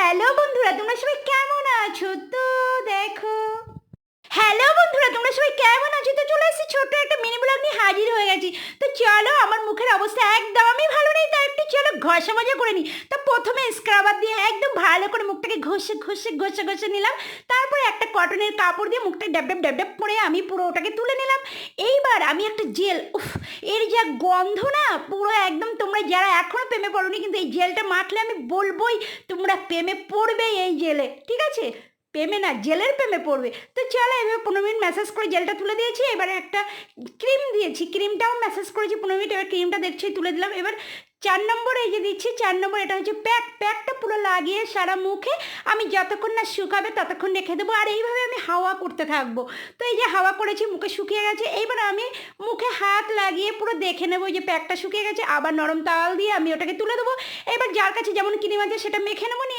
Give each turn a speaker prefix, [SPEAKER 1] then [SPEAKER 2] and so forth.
[SPEAKER 1] Hello বন্ধুরা, তোমরা সবাই কেমন আছো? তো দেখো, হ্যালো বন্ধুরা, তোমরা সবাই কেমন আছো? তো চলে এসেছি ছোট্ট একটা মিনি ব্লগ নিয়ে হাজির হয়ে গেছি। তো চলো, আমার মুখের অবস্থা একদমই ভালো নেই, তাই একটু চলো ঘষা মাজা করে নিই। তো প্রথমে স্ক্রাবার দিয়ে একদম ভালো করে মুখটাকে ঘষে ঘষে ঘষে ঘষে নিলাম। তারপরে একটা কটনের কাপড় দিয়ে মুখটা ড্যাব ড্যাব ড্যাব ড্যাব করে আমি পুরো ওটাকে তুলে নিলাম। এইবার আমি একটা জেল, উফ, এর যা গন্ধ না, পুরো একদম, তোমরা যারা এখনো প্রেমে পড়োনি কিন্তু এই জেলটা মাখলে আমি বলবোই তোমরা প্রেমে পড়বেই এই জেলে, ঠিক আছে? প্রেমে না, জেলের প্রেমে পড়বে। তো চলো, এবার 15 মিনিট ম্যাসাজ করে জেলটা তুলে দিয়েছি। এবারে একটা ক্রিম দিয়েছি, ক্রিমটাও ম্যাসাজ করেছি 15 মিনিট। এবার ক্রিমটা দেখছি তুলে দিলাম। এবার 4 নম্বর এই যে দিচ্ছি, 4 নম্বর এটা হচ্ছে প্যাকটা পুরো লাগিয়ে সারা মুখে আমি যতক্ষণ না শুকাবে ততক্ষণ রেখে দেবো। আর এইভাবে আমি হাওয়া করতে থাকবো। তো এই যে হাওয়া করেছি, মুখে শুকিয়ে গেছে। এইবার আমি মুখে হাত লাগিয়ে পুরো দেখে নেবো যে প্যাকটা শুকিয়ে গেছে। আবার নরম তাওয়াল দিয়ে আমি ওটাকে তুলে দেবো। এবার যার কাছে যেমন ক্রিম আছে সেটা মেখে নেবো। নিয়ে